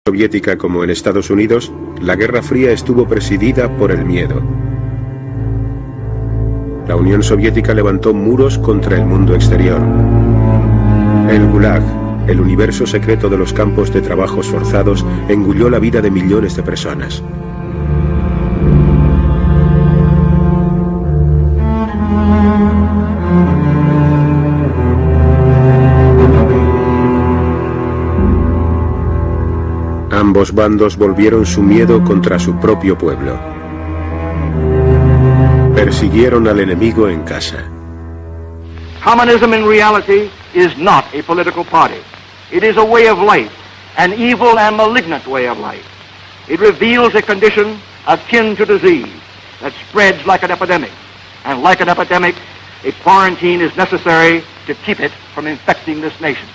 Soviética como en Estados Unidos, la Guerra Fría estuvo presidida por el miedo. La Unión Soviética levantó muros contra el mundo exterior. El Gulag, el universo secreto de los campos de trabajos forzados, engulló la vida de millones de personas. Ambos bandos volvieron su miedo contra su propio pueblo. Persiguieron al enemigo en casa. Communism in reality is not a political party. It is a way of life, an evil and malignant way of life. It reveals a condition akin to disease that spreads like an epidemic. And like an epidemic, a quarantine is necessary to keep it from infecting this nation.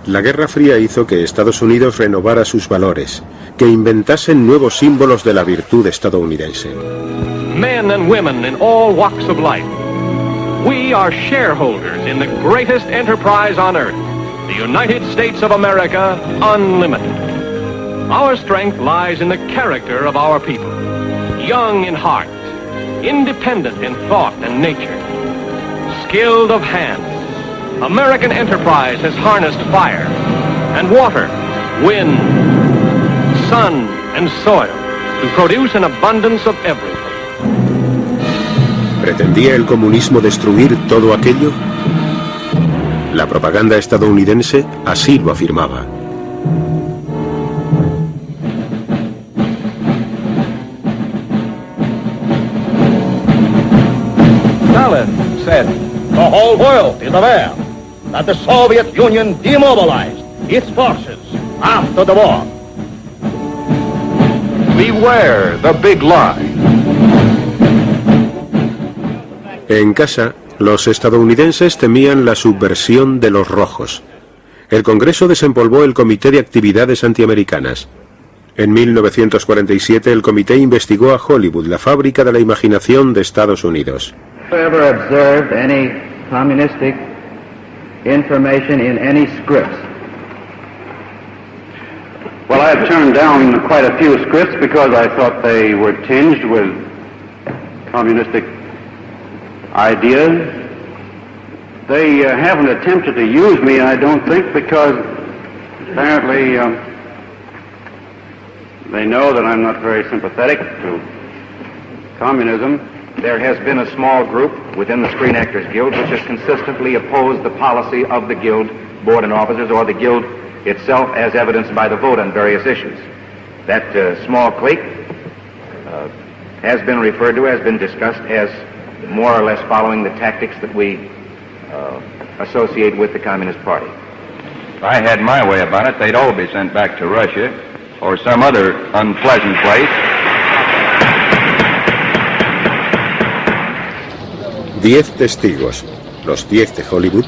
La Guerra Fría hizo que Estados Unidos renovara sus valores, que inventasen nuevos símbolos de la virtud estadounidense. Men and women in all walks of life. We are shareholders in the greatest enterprise on earth, the United States of America, unlimited. Our strength lies in the character of our people, young in heart, independent in thought and nature, skilled of hand. American enterprise has harnessed fire and water, wind, sun and soil to produce an abundance of everything. ¿Pretendía el comunismo destruir todo aquello? La propaganda estadounidense así lo afirmaba. Stalin said, the whole world is aware that the Soviet Union demobilized its forces after the war. Beware the big lie. En casa, los estadounidenses temían la subversión de los rojos. El Congreso desempolvó el Comité de Actividades Antiamericanas. En 1947 el comité investigó a Hollywood, la fábrica de la imaginación de Estados Unidos. Ever observed any communistic information in any scripts? Well, I've turned down quite a few scripts because I thought they were tinged with communistic ideas. They haven't attempted to use me, I don't think, because apparently they know that I'm not very sympathetic to communism. There has been a small group within the Screen Actors Guild which has consistently opposed the policy of the Guild board and officers or the Guild itself as evidenced by the vote on various issues. That small clique has been referred to, has been discussed as more or less following the tactics that we associate with the Communist Party. If I had my way about it, they'd all be sent back to Russia or some other unpleasant place. 10 testigos, los 10 de Hollywood,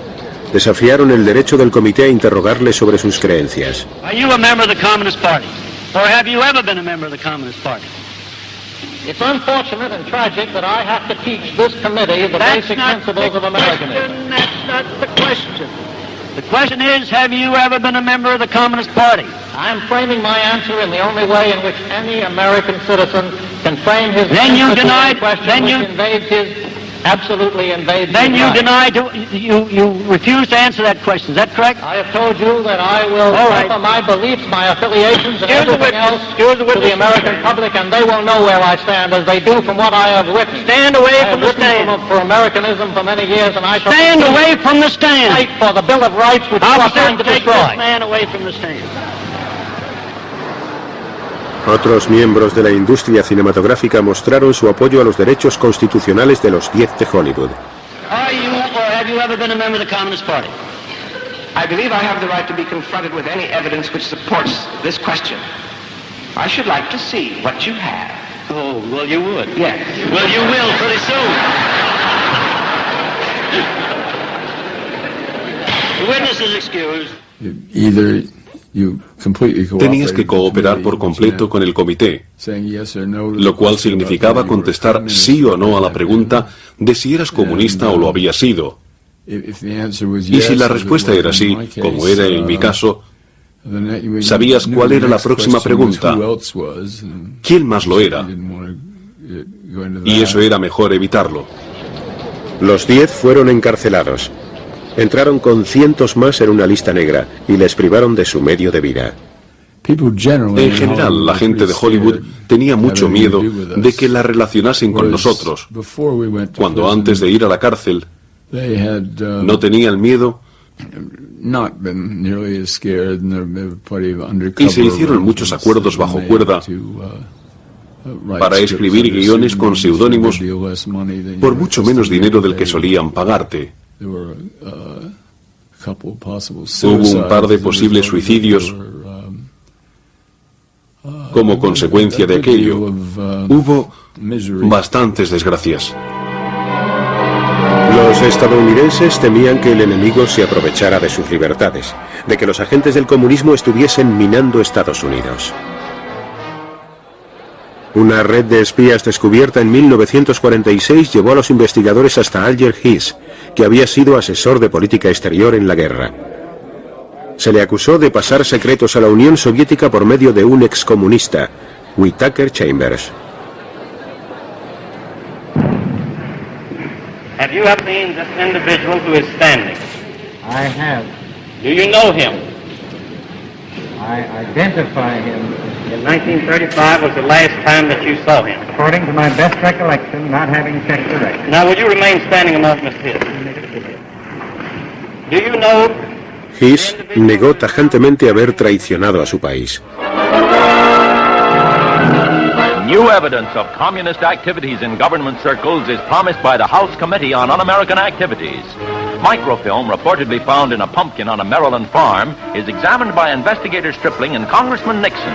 desafiaron el derecho del comité a interrogarle sobre sus creencias. Are you a member of the Communist Party? Or have you ever been a member of the Communist Party? It's unfortunate and tragic that I have to teach this committee the basic principles of Americanism. That's not the question. The question is, have you ever been a member of the Communist Party? I'm framing my answer in the only way in which any American citizen can frame his then answer you denied, to a question then which you invades his, absolutely invades then his you right. denied, you refused to answer that question. Is that correct? I have told you that I will offer my beliefs, my affiliations, and everything else to the American public, and they will know where I stand, as they do from what I have written. Stand away from the stand. For Americanism for many years, and I shall stand away from the stand. Fight for the Bill of Rights, which you are trying to take destroy. This man away from the stand. Otros miembros de la industria cinematográfica mostraron su apoyo a los derechos constitucionales de los 10 de Hollywood. Are you or have you ever been a member of the Communist Party? I believe I have the right to be confronted with any evidence which supports this question. I should like to see what you have. Oh, well, you would. Yes. Well, you will pretty soon. The witness is excused. Either you completely Tenías que cooperar por completo con el comité, lo cual significaba contestar sí o no a la pregunta de si eras comunista o lo habías sido. Y si la respuesta era sí, como era en mi caso, sabías cuál era la próxima pregunta. ¿Quién más lo era? Y eso era mejor evitarlo. Los 10 fueron encarcelados. Entraron con cientos más en una lista negra y les privaron de su medio de vida. En general, la gente de Hollywood tenía mucho miedo de que la relacionasen con nosotros, cuando antes de ir a la cárcel no tenían miedo y se hicieron muchos acuerdos bajo cuerda para escribir guiones con seudónimos por mucho menos dinero del que solían pagarte. Hubo un par de posibles suicidios como consecuencia de aquello. Hubo bastantes desgracias. Los estadounidenses temían que el enemigo se aprovechara de sus libertades, de que los agentes del comunismo estuviesen minando Estados Unidos. Una red de espías descubierta en 1946 llevó a los investigadores hasta Alger Hiss, que había sido asesor de política exterior en la guerra. Se le acusó de pasar secretos a la Unión Soviética por medio de un excomunista, Whittaker Chambers. Have you ever seen this individual who is standing? I have. Do you know him? I identify him. In 1935 was the last time that you saw him. According to my best recollection, not having checked the record. Now, will you remain standing a moment, Miss Hiss? Do you know... Hiss negó tajantemente haber traicionado a su país. New evidence of communist activities in government circles is promised by the House Committee on Un-American Activities. Microfilm reportedly found in a pumpkin on a Maryland farm is examined by investigator Stripling and Congressman Nixon.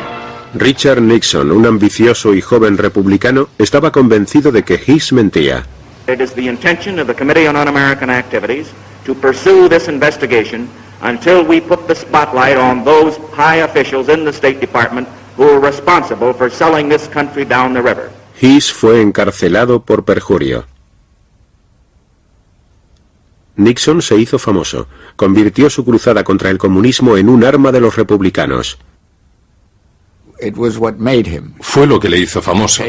Richard Nixon, un ambicioso y joven republicano, estaba convencido de que Hiss mentía. It is the intention of the Committee on Un-American Activities to pursue this investigation until we put the spotlight on those high officials in the State Department who are responsible for selling this country down the river. Hiss fue encarcelado por perjurio. Nixon se hizo famoso, convirtió su cruzada contra el comunismo en un arma de los republicanos. Fue lo que le hizo famoso.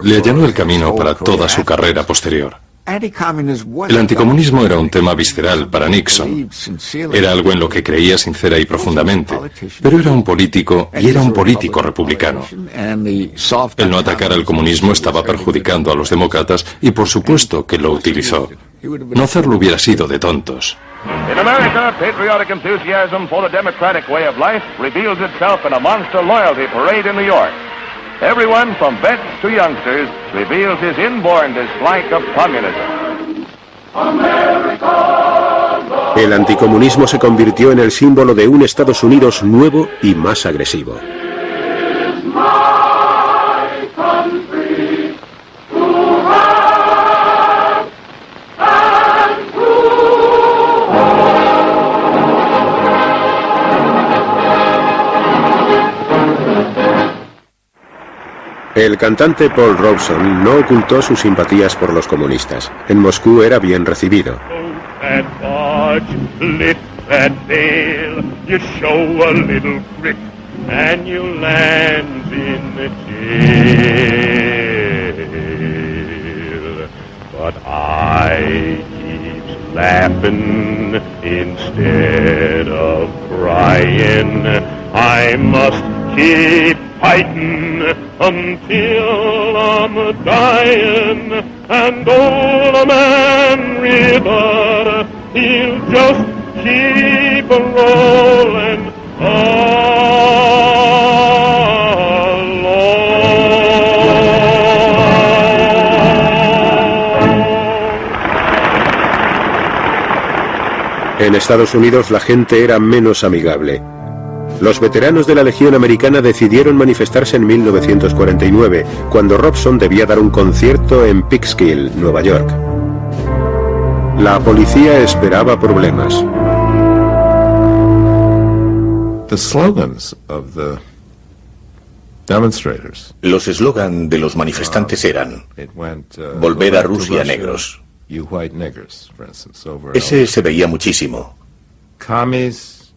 Le allanó el camino para toda su carrera posterior. El anticomunismo era un tema visceral para Nixon. Era algo en lo que creía sincera y profundamente. Pero era un político, y era un político republicano. El no atacar al comunismo estaba perjudicando a los demócratas y por supuesto que lo utilizó. No hacerlo hubiera sido de tontos. In America, patriotic enthusiasm for the democratic way of life reveals itself in a monster loyalty parade in New York. Everyone, from vets to youngsters, reveals his inborn dislike of communism. El anticomunismo se convirtió en el símbolo de un Estados Unidos nuevo y más agresivo. El cantante Paul Robeson no ocultó sus simpatías por los comunistas. En Moscú era bien recibido. Fighting until I'm dying, and old man River, he'll just keep rolling on. En Estados Unidos la gente era menos amigable. Los veteranos de la Legión Americana decidieron manifestarse en 1949, cuando Robson debía dar un concierto en Peekskill, Nueva York. La policía esperaba problemas. Los eslogan de los manifestantes eran «Volver a Rusia, negros». Ese se veía muchísimo.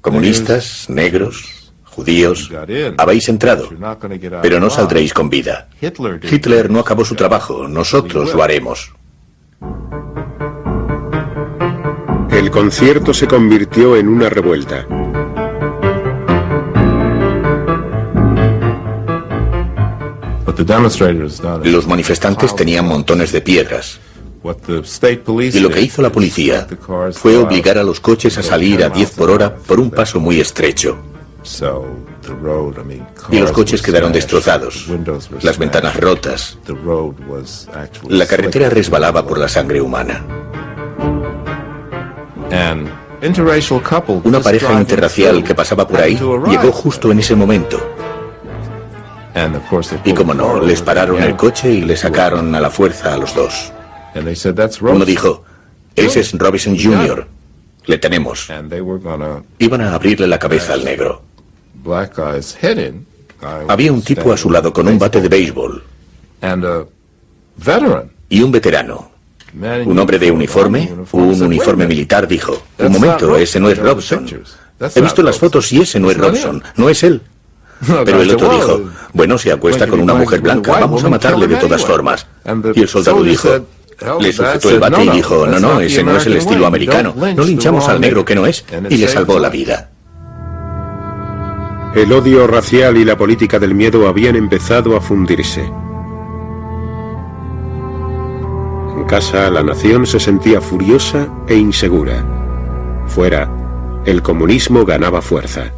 Comunistas, negros, judíos, habéis entrado, pero no saldréis con vida. Hitler no acabó su trabajo, nosotros lo haremos. El concierto se convirtió en una revuelta. Los manifestantes tenían montones de piedras. Y lo que hizo la policía fue obligar a los coches a salir a 10 por hora por un paso muy estrecho. Y los coches quedaron destrozados, las ventanas rotas. La carretera resbalaba por la sangre humana. Una pareja interracial que pasaba por ahí llegó justo en ese momento. Y como no, les pararon el coche y le sacaron a la fuerza a los dos. Uno dijo, ese es Robinson Jr., le tenemos. Iban a abrirle la cabeza al negro. Había un tipo a su lado con un bate de béisbol. Y un veterano. Un hombre de uniforme, un uniforme militar, dijo, un momento, ese no es Robson. He visto las fotos y ese no es Robson, no es él. Pero el otro dijo, bueno, se acuesta con una mujer blanca, vamos a matarle de todas formas. Y el soldado dijo, le sujetó el bate y dijo, no, ese no es el estilo americano, no linchamos al negro que no es, y le salvó la vida. El odio racial y la política del miedo habían empezado a fundirse. En casa, la nación se sentía furiosa e insegura. Fuera, el comunismo ganaba fuerza.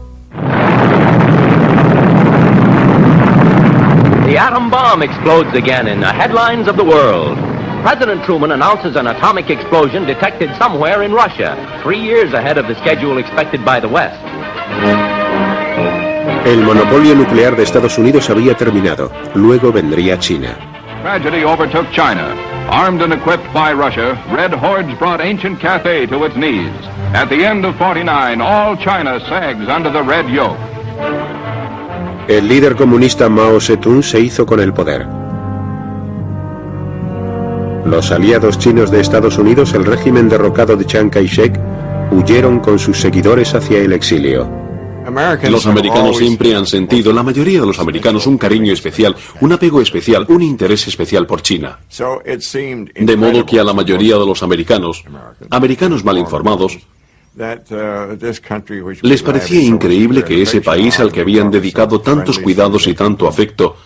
The atom bomb explodes again in the headlines of the world. President Truman announces an atomic explosion detected somewhere in Russia, 3 years ahead of the schedule expected by the West. El monopolio nuclear de Estados Unidos había terminado. Luego vendría China. Tragedy overtook China. Armed and equipped by Russia, red hordes brought ancient Cathay to its knees. At the end of 49, all China sags under the red yoke. El líder comunista Mao Zedong se hizo con el poder. Los aliados chinos de Estados Unidos, el régimen derrocado de Chiang Kai-shek, huyeron con sus seguidores hacia el exilio. Los americanos siempre han sentido, la mayoría de los americanos, un cariño especial, un apego especial, un interés especial por China. De modo que a la mayoría de los americanos mal informados, les parecía increíble que ese país al que habían dedicado tantos cuidados y tanto afecto,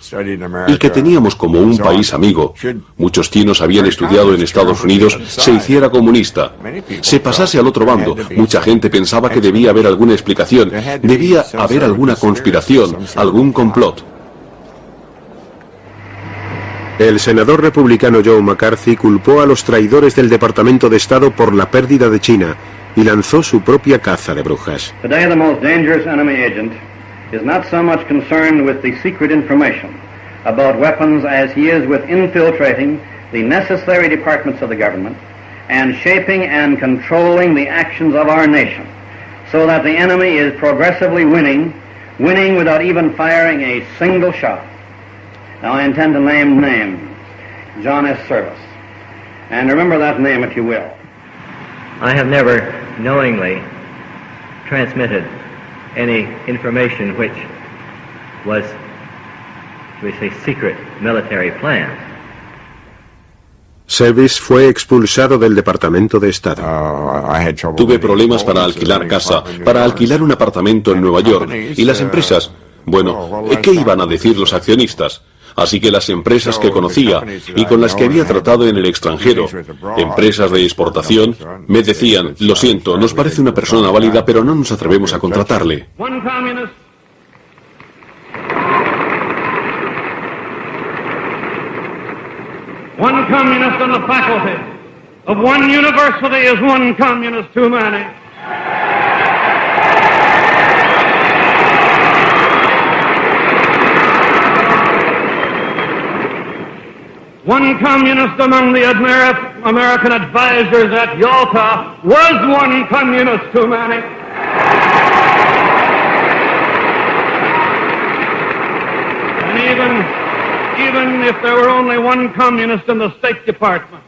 y que teníamos como un país amigo, muchos chinos habían estudiado en Estados Unidos, se hiciera comunista, se pasase al otro bando. Mucha gente pensaba que debía haber alguna explicación, debía haber alguna conspiración, algún complot. El senador republicano Joe McCarthy culpó a los traidores del Departamento de Estado por la pérdida de China y lanzó su propia caza de brujas. Today the most dangerous enemy agent is not so much concerned with the secret information about weapons as he is with infiltrating the necessary departments of the government and shaping and controlling the actions of our nation so that the enemy is progressively winning without even firing a single shot. Now I intend to name names. John S. Service. And remember that name if you will. I have never knowingly transmitted any information which was, we say, secret military plan. Service fue expulsado del Departamento de Estado. Tuve problemas para alquilar casa, para alquilar un apartamento en Nueva York, y las empresas, bueno, ¿qué iban a decir los accionistas? Así que las empresas que conocía y con las que había tratado en el extranjero, empresas de exportación, me decían, lo siento, nos parece una persona válida, pero no nos atrevemos a contratarle. One communist on the faculty of one university is one communist too many. One communist among the American advisors at Yalta was one communist too many. And even if there were only one communist in the State Department,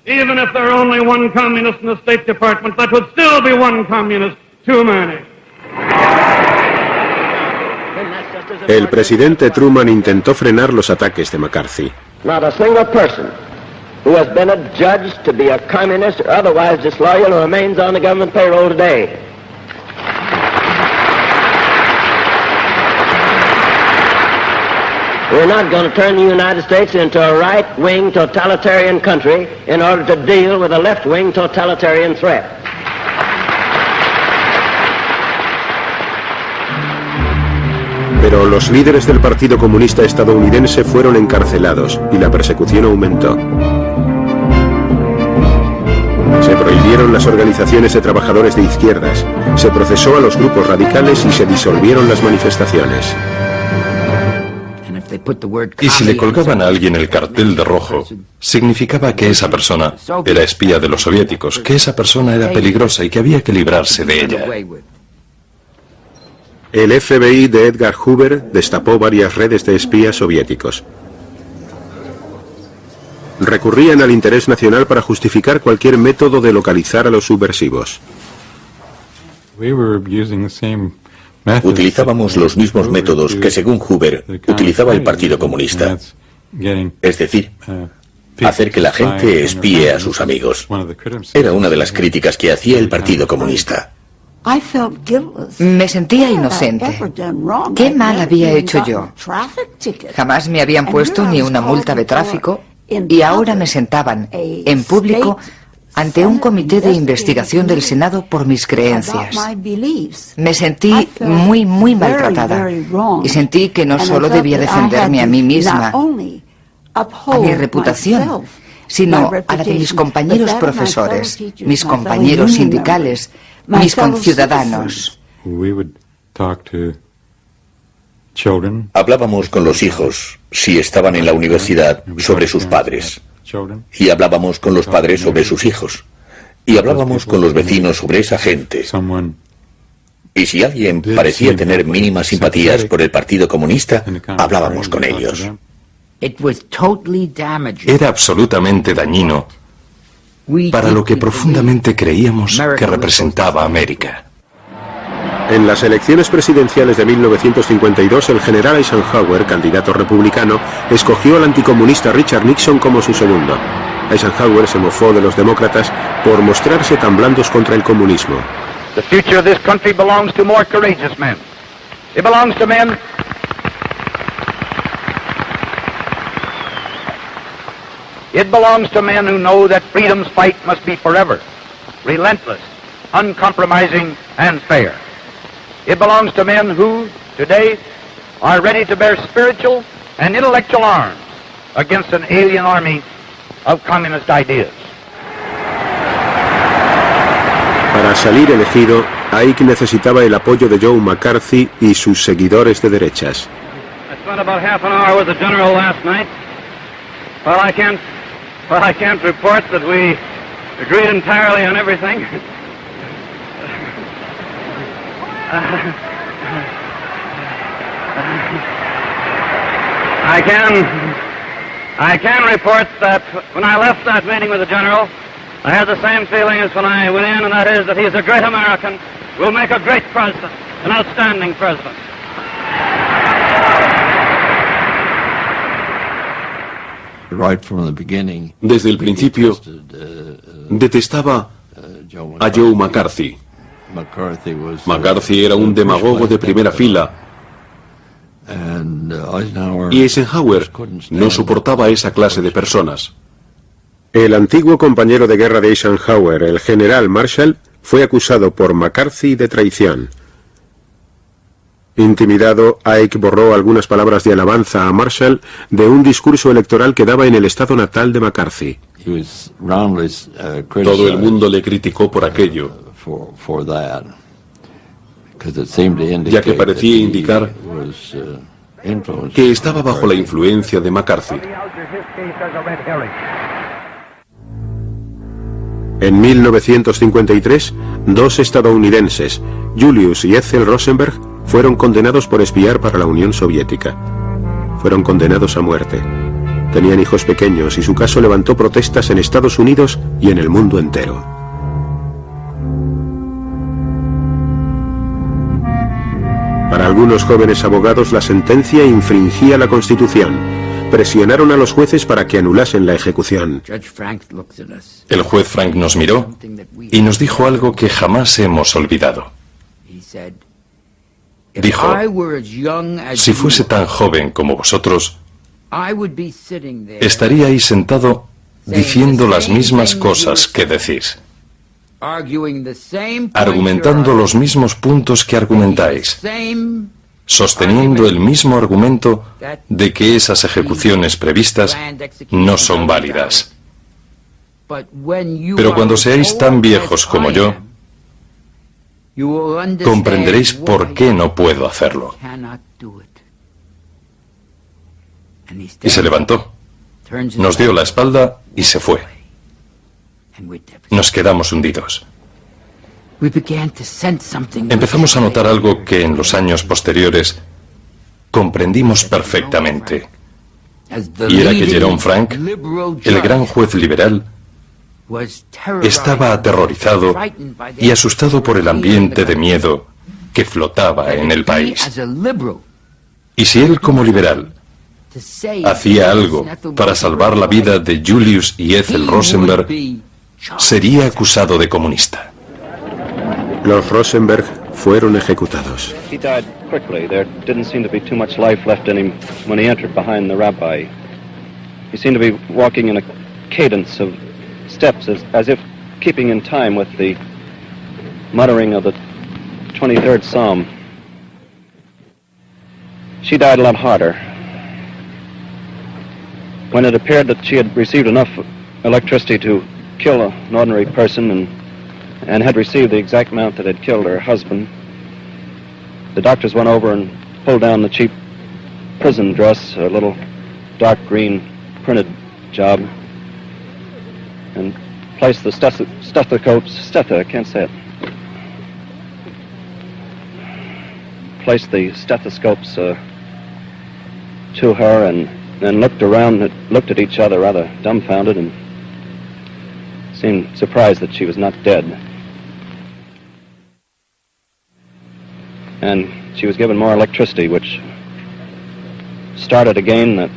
even if there were only one communist in the State Department, that would still be one communist too many. El presidente Truman intentó frenar los ataques de McCarthy. Not a single person who has been adjudged to be a communist or otherwise disloyal remains on the government payroll today. We're not going to turn the United States into a right-wing totalitarian country in order to deal with a left-wing totalitarian threat. Pero los líderes del Partido Comunista estadounidense fueron encarcelados y la persecución aumentó. Se prohibieron las organizaciones de trabajadores de izquierdas, se procesó a los grupos radicales y se disolvieron las manifestaciones. Y si le colgaban a alguien el cartel de rojo, significaba que esa persona era espía de los soviéticos, que esa persona era peligrosa y que había que librarse de ella. El FBI de Edgar Hoover destapó varias redes de espías soviéticos. Recurrían al interés nacional para justificar cualquier método de localizar a los subversivos. Utilizábamos los mismos métodos que, según Hoover, utilizaba el Partido Comunista. Es decir, hacer que la gente espíe a sus amigos. Era una de las críticas que hacía el Partido Comunista. Me sentía inocente. ¿Qué mal había hecho yo? Jamás me habían puesto ni una multa de tráfico y ahora me sentaban en público ante un comité de investigación del Senado por mis creencias. Me sentí muy maltratada y sentí que no solo debía defenderme a mí misma, a mi reputación, sino a la de mis compañeros profesores, mis compañeros sindicales, mis conciudadanos. Hablábamos con los hijos, si estaban en la universidad, sobre sus padres. Y hablábamos con los padres sobre sus hijos. Y hablábamos con los vecinos sobre esa gente. Y si alguien parecía tener mínimas simpatías por el Partido Comunista, hablábamos con ellos. Era absolutamente dañino para lo que profundamente creíamos que representaba América. En las elecciones presidenciales de 1952, el general Eisenhower, candidato republicano, escogió al anticomunista Richard Nixon como su segundo. Eisenhower se mofó de los demócratas por mostrarse tan blandos contra el comunismo. The future of this country belongs to more courageous men. It belongs to men who know that freedom's fight must be forever, relentless, uncompromising, and fair. It belongs to men who, today, are ready to bear spiritual and intellectual arms against an alien army of communist ideas. Para salir elegido, Ike necesitaba el apoyo de Joe McCarthy y sus seguidores de derechas. I spent about half an hour with the general last night. Well, I can't report that we agreed entirely on everything. I can report that when I left that meeting with the general, I had the same feeling as when I went in, and that is that he's a great American, will make a great president, an outstanding president. Desde el principio, detestaba a Joe McCarthy. McCarthy era un demagogo de primera fila y Eisenhower no soportaba esa clase de personas. El antiguo compañero de guerra de Eisenhower, el general Marshall, fue acusado por McCarthy de traición. Intimidado, Ike borró algunas palabras de alabanza a Marshall de un discurso electoral que daba en el estado natal de McCarthy. Todo el mundo le criticó por aquello, ya que parecía indicar que estaba bajo la influencia de McCarthy. En 1953, 2 estadounidenses, Julius y Ethel Rosenberg, fueron condenados por espiar para la Unión Soviética. Fueron condenados a muerte. Tenían hijos pequeños y su caso levantó protestas en Estados Unidos y en el mundo entero. Para algunos jóvenes abogados, la sentencia infringía la Constitución. Presionaron a los jueces para que anulasen la ejecución. El juez Frank nos miró y nos dijo algo que jamás hemos olvidado. Dijo, si fuese tan joven como vosotros, estaría ahí sentado diciendo las mismas cosas que decís, argumentando los mismos puntos que argumentáis, sosteniendo el mismo argumento de que esas ejecuciones previstas no son válidas. Pero cuando seáis tan viejos como yo, comprenderéis por qué no puedo hacerlo. Y se levantó, nos dio la espalda y se fue. Nos quedamos hundidos. Empezamos a notar algo que en los años posteriores comprendimos perfectamente. Y era que Jerome Frank, el gran juez liberal, estaba aterrorizado y asustado por el ambiente de miedo que flotaba en el país. Y si él, como liberal, hacía algo para salvar la vida de Julius y Ethel Rosenberg, sería acusado de comunista. Los Rosenberg fueron ejecutados. He died quickly. There didn't seem to be too much life left in him when he entered behind the rabbi. He seemed to be walking in a cadence of steps as if keeping in time with the muttering of the 23rd Psalm. She died a lot harder. When it appeared that she had received enough electricity to kill an ordinary person and had received the exact amount that had killed her husband, the doctors went over and pulled down the cheap prison dress, a little dark green printed job, and placed the I can't say it. Placed the stethoscopes to her and then looked around, looked at each other rather dumbfounded and seemed surprised that she was not dead. And she was given more electricity, which started again that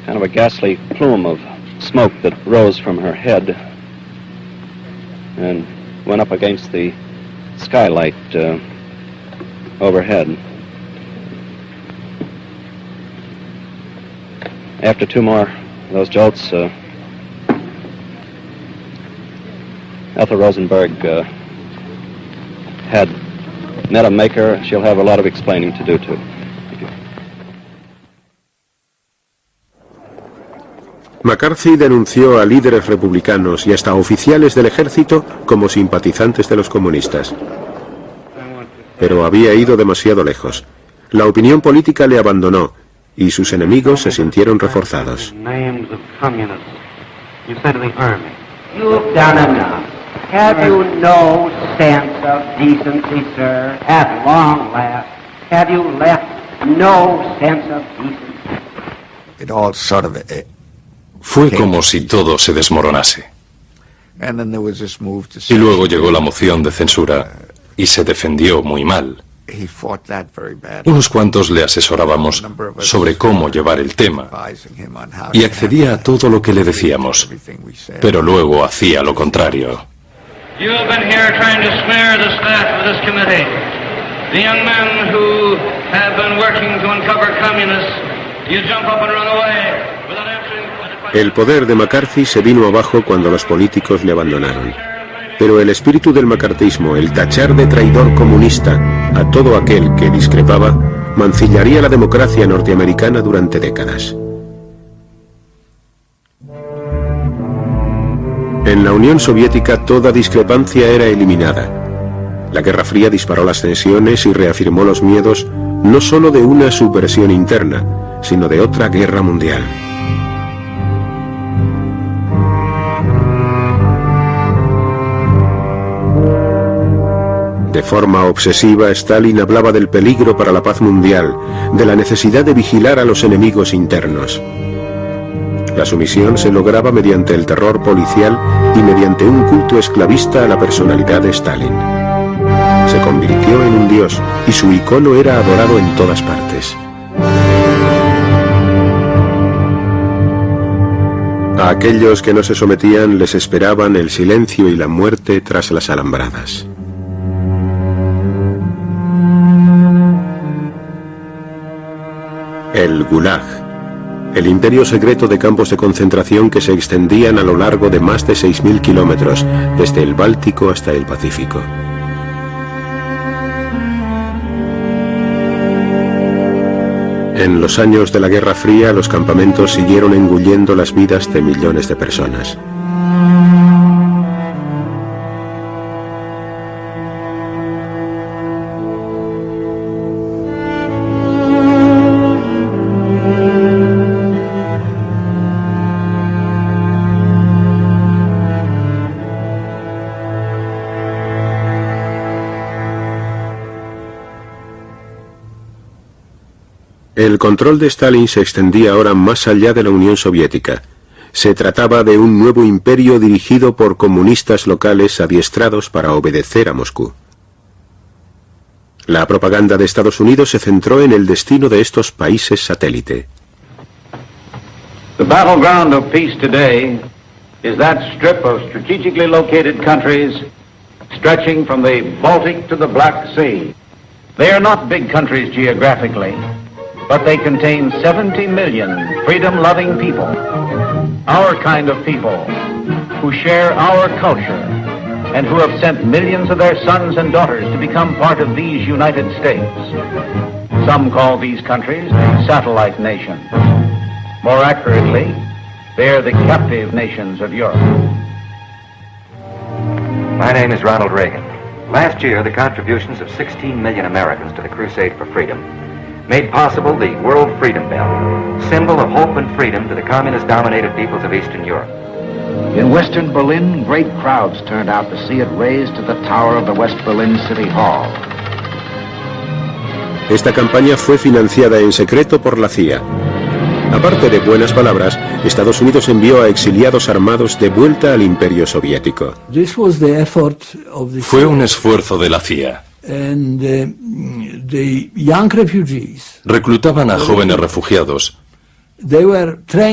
kind of a ghastly plume of smoke that rose from her head and went up against the skylight overhead. After 2 more of those jolts, Ethel Rosenberg had met a maker. She'll have a lot of explaining to do too. McCarthy denunció a líderes republicanos y hasta oficiales del ejército como simpatizantes de los comunistas. Pero había ido demasiado lejos. La opinión política le abandonó y sus enemigos se sintieron reforzados. You've done enough. Have you no sense of decency, sir? At long last, have you left no sense of decency? It all sort of Fue como si todo se desmoronase. and then there was this move to Y say luego llegó la moción de censura y se defendió muy mal. he fought that very bad, Unos cuantos le asesorábamos sobre cómo llevar el tema advising him on how y accedía a todo lo que le decíamos, pero luego hacía lo contrario. You have been here trying to snare the staff of this committee. The young men who have been working to uncover communists, you jump up and run away without answering. El poder de McCarthy se vino abajo cuando los políticos le abandonaron. Pero el espíritu del macartismo, el tachar de traidor comunista a todo aquel que discrepaba, mancillaría la democracia norteamericana durante décadas. En la Unión Soviética toda discrepancia era eliminada. La Guerra Fría disparó las tensiones y reafirmó los miedos no solo de una subversión interna, sino de otra guerra mundial. De forma obsesiva, Stalin hablaba del peligro para la paz mundial, de la necesidad de vigilar a los enemigos internos. La sumisión se lograba mediante el terror policial y mediante un culto esclavista a la personalidad de Stalin. Se convirtió en un dios y su icono era adorado en todas partes. A aquellos que no se sometían les esperaban el silencio y la muerte tras las alambradas. El Gulag, el imperio secreto de campos de concentración que se extendían a lo largo de más de 6.000 kilómetros, desde el Báltico hasta el Pacífico. En los años de la Guerra Fría, los campamentos siguieron engullendo las vidas de millones de personas. El control de Stalin se extendía ahora más allá de la Unión Soviética. Se trataba de un nuevo imperio dirigido por comunistas locales adiestrados para obedecer a Moscú. La propaganda de Estados Unidos se centró en el destino de estos países satélite. The battleground of peace today is that strip of strategically located countries stretching from the Baltic to the Black Sea. They are not big countries geographically, but they contain 70 million freedom-loving people, our kind of people, who share our culture and who have sent millions of their sons and daughters to become part of these United States. Some call these countries satellite nations. More accurately, they are the captive nations of Europe. My name is Ronald Reagan. Last year, the contributions of 16 million Americans to the crusade for freedom made possible the World Freedom Bell, symbol of hope and freedom to the communist-dominated peoples of Eastern Europe. In Western Berlin, great crowds turned out to see it raised to the tower of the West Berlin City Hall. Esta campaña fue financiada en secreto por la CIA. Aparte de buenas palabras, Estados Unidos envió a exiliados armados de vuelta al Imperio Soviético. Fue un esfuerzo de la CIA. Reclutaban a jóvenes refugiados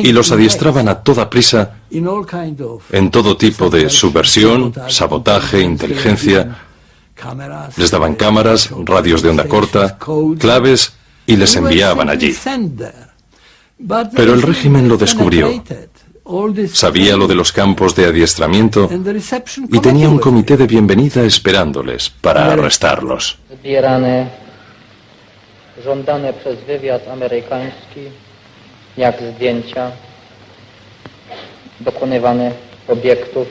y los adiestraban a toda prisa en todo tipo de subversión, sabotaje, inteligencia. Les daban cámaras, radios de onda corta, claves y les enviaban allí. Pero el régimen lo descubrió. Sabía lo de los campos de adiestramiento y tenía un comité de bienvenida esperándoles para arrestarlos. Żądane przez wywiad amerykański, jak zdjęcia dokonywane obiektów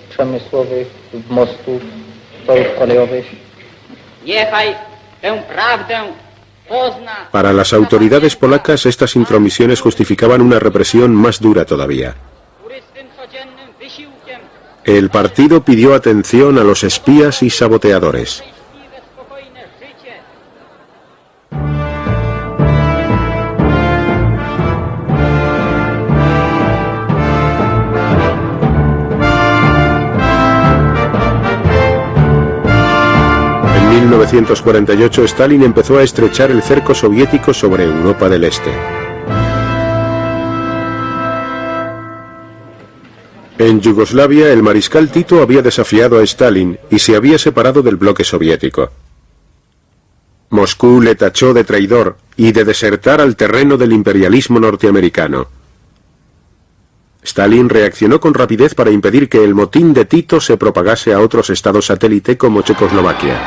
przemysłowych, mostów, torów kolejowych. Niechaj tę prawdę pozna. Para las autoridades polacas, estas intromisiones justificaban una represión más dura todavía. El partido pidió atención a los espías y saboteadores. En 1948, Stalin empezó a estrechar el cerco soviético sobre Europa del Este. En Yugoslavia, el mariscal Tito había desafiado a Stalin y se había separado del bloque soviético. Moscú le tachó de traidor y de desertar al terreno del imperialismo norteamericano. Stalin reaccionó con rapidez para impedir que el motín de Tito se propagase a otros estados satélite como Checoslovaquia.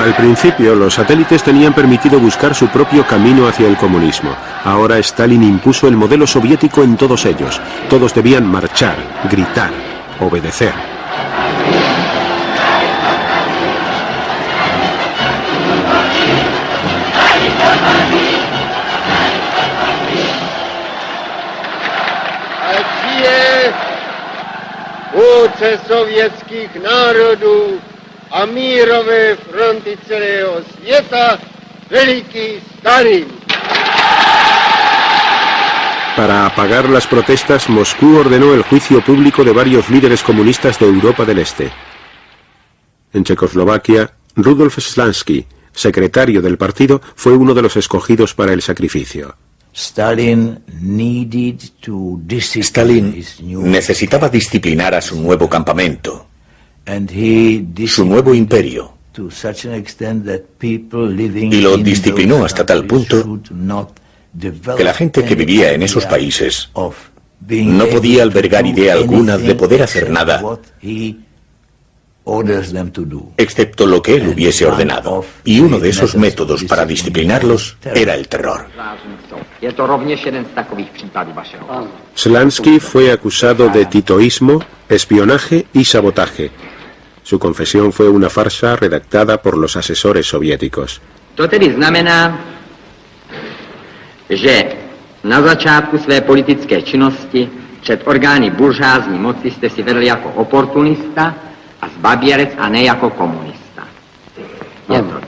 Al principio, los satélites tenían permitido buscar su propio camino hacia el comunismo. Ahora Stalin impuso el modelo soviético en todos ellos. Todos debían marchar, gritar, obedecer. spojence sovětských národů a mírové fronty celého světa, veliký Stalin. Para apagar las protestas, Moscú ordenó el juicio público de varios líderes comunistas de Europa del Este. En Checoslovaquia, Rudolf Slansky, secretario del partido, fue uno de los escogidos para el sacrificio. Stalin necesitaba disciplinar a su nuevo campamento, su nuevo imperio, y lo disciplinó hasta tal punto que la gente que vivía en esos países no podía albergar idea alguna de poder hacer nada excepto lo que él hubiese ordenado. Y uno de esos métodos para disciplinarlos era el terror. Slansky fue acusado de titoísmo, espionaje y sabotaje. Su confesión fue una farsa redactada por los asesores soviéticos. To tedy znamená, že na začátku své politické činnosti před orgány buržázní moci jste si vedl jako oportunista a zbaběrec a ne jako komunista. Je to.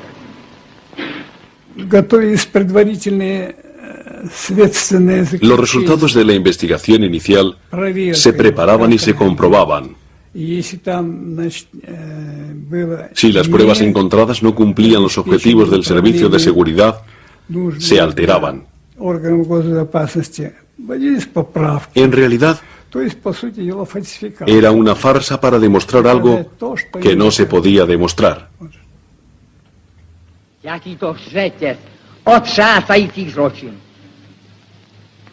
Los resultados de la investigación inicial se preparaban y se comprobaban. Si las pruebas encontradas no cumplían los objetivos del servicio de seguridad, se alteraban. En realidad, era una farsa para demostrar algo que no se podía demostrar. Jaký to řetěz otřásajících zločin.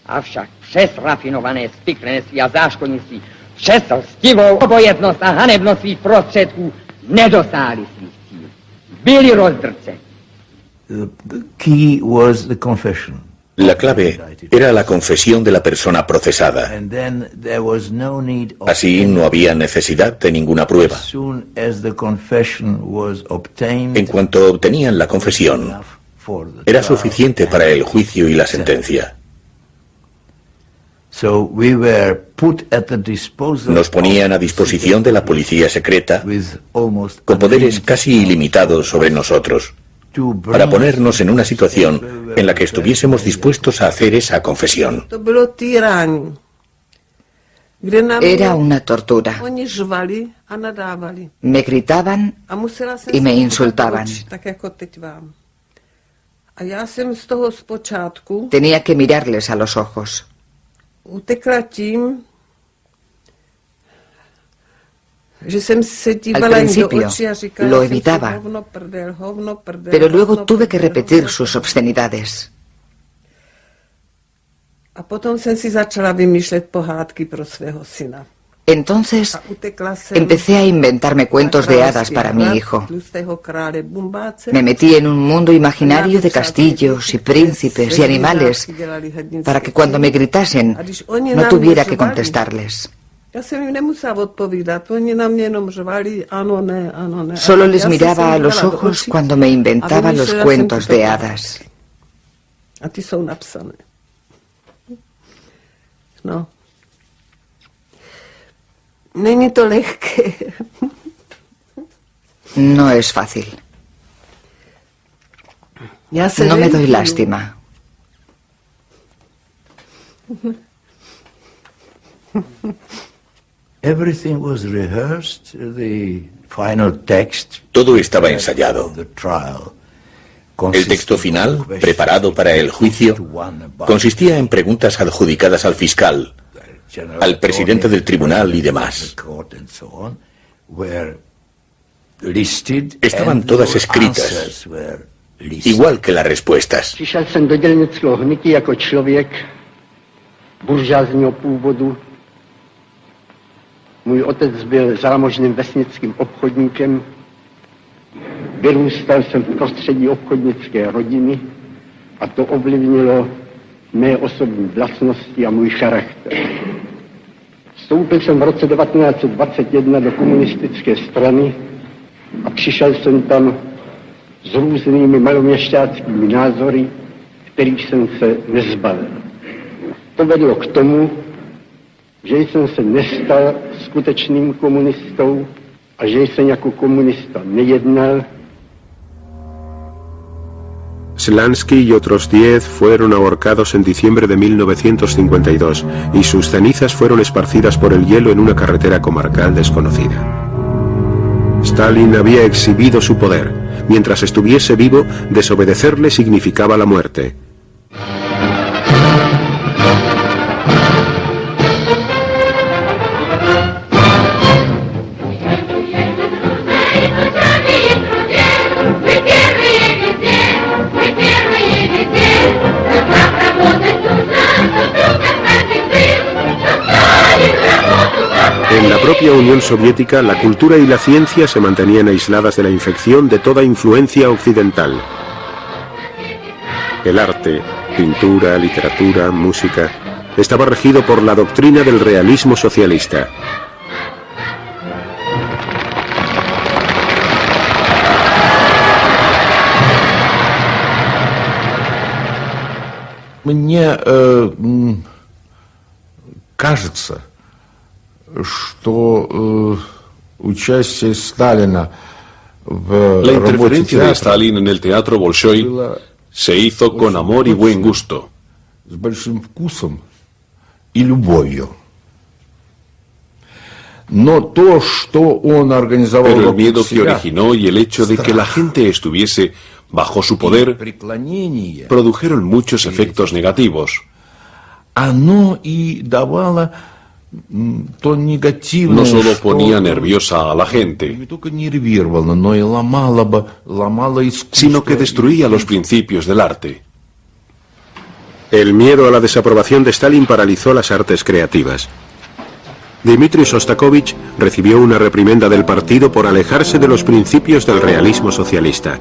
Avšak přes rafinované spiklenství a záškodnictví, přes lstivou obojetnost a hanebnost svých prostředků nedosáhli svých cílů. Byli rozdrceni. La clave era la confesión de la persona procesada. Así no había necesidad de ninguna prueba. En cuanto obtenían la confesión, era suficiente para el juicio y la sentencia. Nos ponían a disposición de la policía secreta con poderes casi ilimitados sobre nosotros, para ponernos en una situación en la que estuviésemos dispuestos a hacer esa confesión. Era una tortura. Me gritaban y me insultaban. Tenía que mirarles a los ojos. Al principio lo evitaba, pero luego tuve que repetir sus obscenidades. Entonces empecé a inventarme cuentos de hadas para mi hijo. Me metí en un mundo imaginario de castillos y príncipes y animales para que cuando me gritasen no tuviera que contestarles. Solo les miraba a los ojos cuando me inventaba los cuentos de hadas. No es fácil. No me doy lástima. Todo estaba ensayado. El texto final, preparado para el juicio, consistía en preguntas adjudicadas al fiscal, al presidente del tribunal y demás. Estaban todas escritas, igual que las respuestas. Můj otec byl zámožným vesnickým obchodníkem. Vyrůstal jsem v prostředí obchodnické rodiny a to ovlivnilo mé osobní vlastnosti a můj charakter. Vstoupil jsem v roce 1921 do komunistické strany a přišel jsem tam s různými maloměšťáckými názory, kterých jsem se nezbavil. To vedlo k tomu, že jsem se nestal skutečným komunistou a že jsem jako komunista nejednal. Slansky y otros 10 fueron ahorcados en diciembre de 1952 y sus cenizas fueron esparcidas por el hielo en una carretera comarcal desconocida. Stalin había exhibido su poder. Mientras estuviese vivo, desobedecerle significaba la muerte. En la propia Unión Soviética, la cultura y la ciencia se mantenían aisladas de la infección de toda influencia occidental. El arte, pintura, literatura, música, estaba regido por la doctrina del realismo socialista. Мне кажется, что участие Сталина в La interferencia de Stalin en el teatro Bolshoi se hizo con amor y buen gusto. С большим вкусом и любовью. Но то, что он организовал, pero el miedo que originó y el hecho de que la gente estuviese bajo su poder produjeron muchos efectos negativos. Оно и давало то негативное, no solo ponía nerviosa a la gente, но и ломало искусство, sino que destruía los principios del arte. El miedo a la desaprobación de Stalin paralizó las artes creativas. Dmitri Shostakovich recibió una reprimenda del partido por alejarse de los principios del realismo socialista.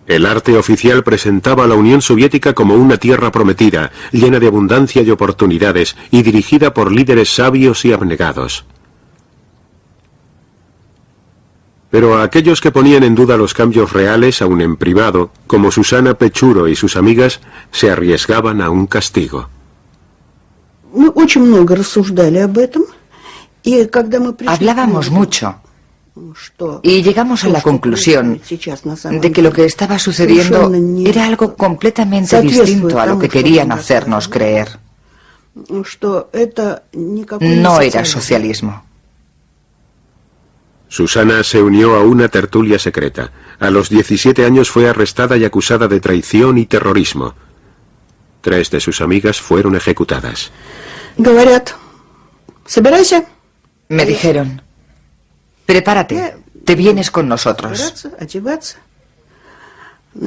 El arte oficial presentaba a la Unión Soviética como una tierra prometida, llena de abundancia y oportunidades, y dirigida por líderes sabios y abnegados. Pero a aquellos que ponían en duda los cambios reales, aun en privado, como Susana Pechuro y sus amigas, se arriesgaban a un castigo. Hablábamos mucho. Y llegamos a la conclusión de que lo que estaba sucediendo era algo completamente distinto a lo que querían hacernos creer. No era socialismo. Susana se unió a una tertulia secreta. A los 17 años fue arrestada y acusada de traición y terrorismo. 3 de sus amigas fueron ejecutadas. Me dijeron: prepárate, te vienes con nosotros.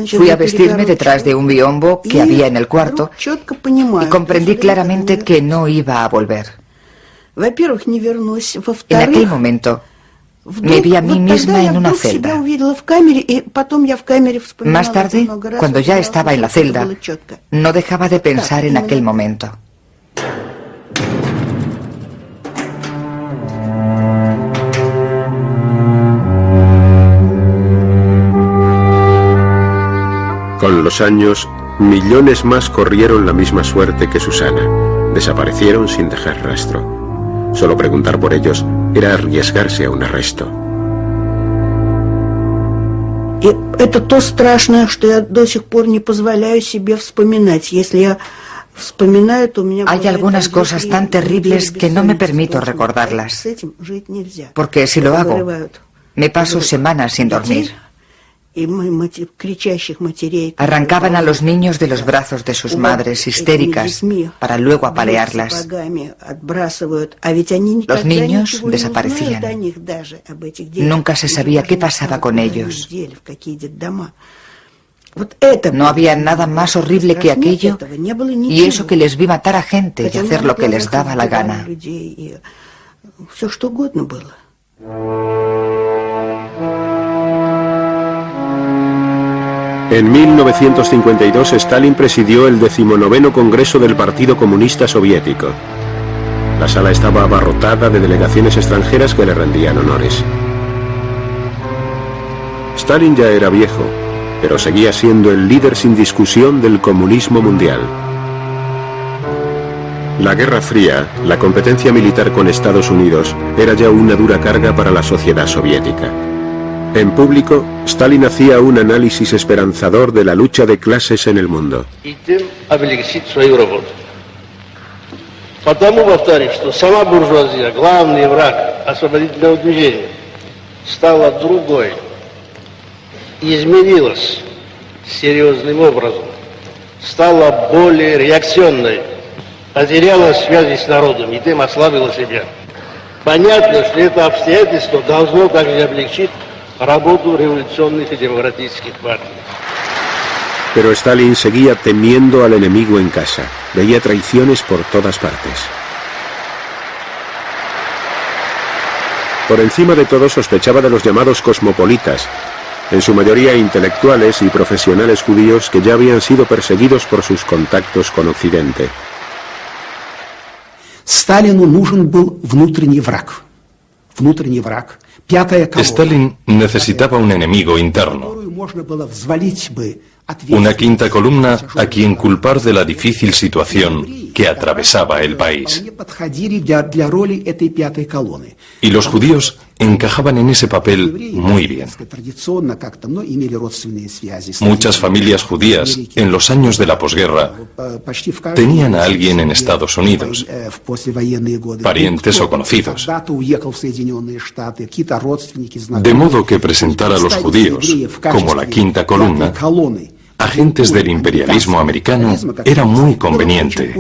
Fui a vestirme detrás de un biombo que había en el cuarto y comprendí claramente que no iba a volver. En aquel momento me vi a mí misma en una celda. Más tarde, cuando ya estaba en la celda, no dejaba de pensar en aquel momento. Con los años, millones más corrieron la misma suerte que Susana. Desaparecieron sin dejar rastro. Solo preguntar por ellos era arriesgarse a un arresto. Это то страшное, что я до сих пор не позволяю себе вспоминать. Если я вспоминаю, то у меня... Hay algunas cosas tan terribles que no me permito recordarlas. Porque si lo hago, me paso semanas sin dormir. Arrancaban a los niños de los brazos de sus madres histéricas para luego apalearlas. Los niños desaparecían. Nunca se sabía qué pasaba con ellos. No había nada más horrible que aquello, y eso que les vi matar a gente y hacer lo que les daba la gana. En 1952 Stalin presidió el 19º Congreso del Partido Comunista Soviético. La sala estaba abarrotada de delegaciones extranjeras que le rendían honores. Stalin ya era viejo, pero seguía siendo el líder sin discusión del comunismo mundial. La Guerra Fría, la competencia militar con Estados Unidos, era ya una dura carga para la sociedad soviética. En público, Stalin hacía un análisis esperanzador de la lucha de clases en el mundo. Потому, повторюсь, что сама буржуазия, главный враг освободительного движения, стала другой, изменилась серьезным образом, стала более реакционной, потеряла связи с народом и тем ослабила себя. Понятно, что это обстоятельство должно также облегчить работу революционных и демократических партий. Pero Stalin seguía temiendo al enemigo en casa. Veía traiciones por todas partes. Por encima de todo sospechaba de los llamados cosmopolitas, en su mayoría intelectuales y profesionales judíos que ya habían sido perseguidos por sus contactos con Occidente. Сталину нужен был внутренний враг. Внутренний враг. Пятая колонна. Stalin necesitaba un enemigo interno. Которую можно было взвалить бы Una quinta columna a quien culpar de la difícil situación que atravesaba el país. Y los judíos encajaban en ese papel muy bien. Muchas familias judías en los años de la posguerra tenían a alguien en Estados Unidos, parientes o conocidos. De modo que presentar a los judíos como la quinta columna, agentes del imperialismo americano, era muy conveniente.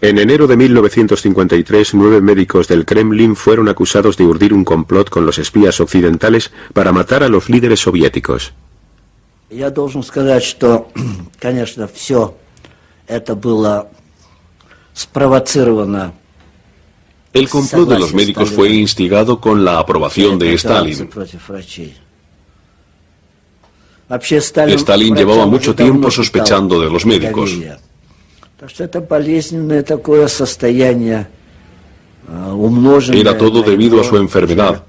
En enero de 1953, 9 médicos del Kremlin fueron acusados de urdir un complot con los espías occidentales para matar a los líderes soviéticos. Я должен сказать, что, конечно, все это было спровоцировано. El complot de los médicos fue instigado con la aprobación de Stalin. Stalin llevaba mucho tiempo sospechando de los médicos. Era todo debido a su enfermedad,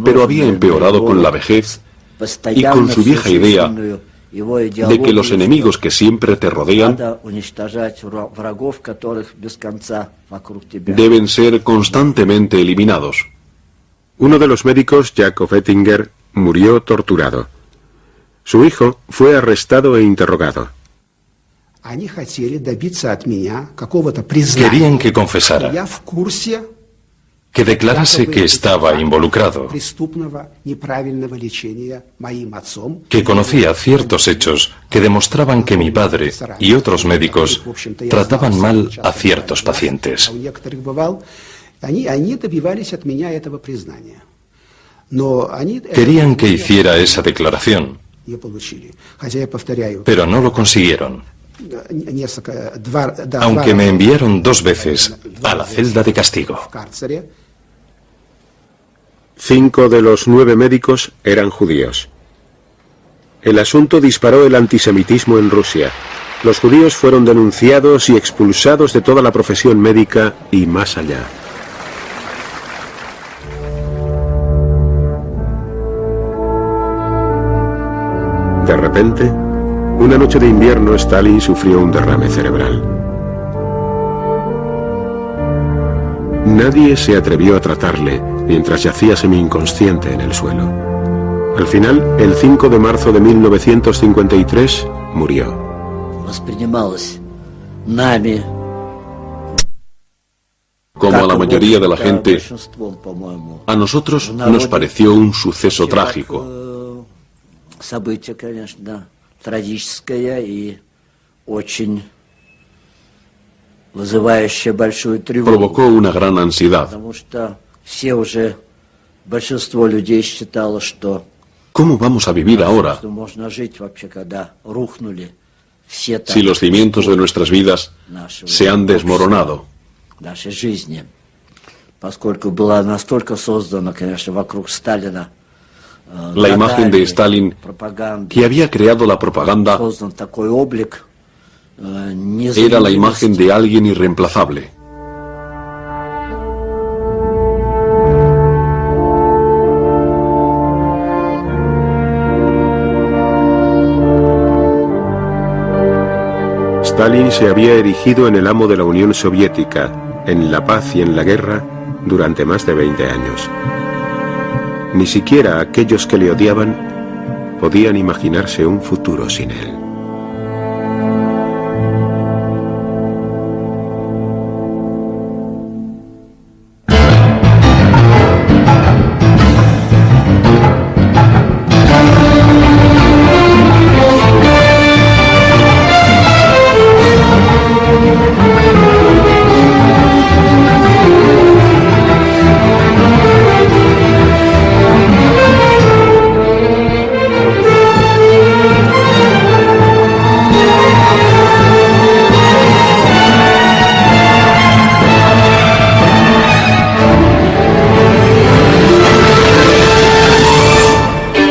pero había empeorado con la vejez y con su vieja idea de que los enemigos que siempre te rodean deben ser constantemente eliminados. Uno de los médicos, Jacob Ettinger, murió torturado. Su hijo fue arrestado e interrogado. Querían que confesara, que declarase que estaba involucrado, que conocía ciertos hechos que demostraban que mi padre y otros médicos trataban mal a ciertos pacientes. Querían que hiciera esa declaración, pero no lo consiguieron, aunque me enviaron 2 veces a la celda de castigo. 5 de los 9 médicos eran judíos. El asunto disparó el antisemitismo en Rusia. Los judíos fueron denunciados y expulsados de toda la profesión médica y más allá. De repente, una noche de invierno, Stalin sufrió un derrame cerebral. Nadie se atrevió a tratarle mientras yacía semi-inconsciente en el suelo. Al final, el 5 de marzo de 1953, murió. Como a la mayoría de la gente, a nosotros nos pareció un suceso trágico. Событие, конечно, трагическое и очень вызывающее большую тревогу. Provocó una gran ansiedad. Потому что все уже, большинство людей считало, что ¿Cómo vamos a vivir ahora можно жить вообще, когда рухнули все si los cimientos de nuestras vidas se han desmoronado? Нашей жизни, поскольку была настолько создана, конечно, вокруг Сталина la imagen de Stalin, que había creado la propaganda, era la imagen de alguien irreemplazable. Stalin se había erigido en el amo de la Unión Soviética, en la paz y en la guerra, durante más de 20 años. Ni siquiera aquellos que le odiaban podían imaginarse un futuro sin él.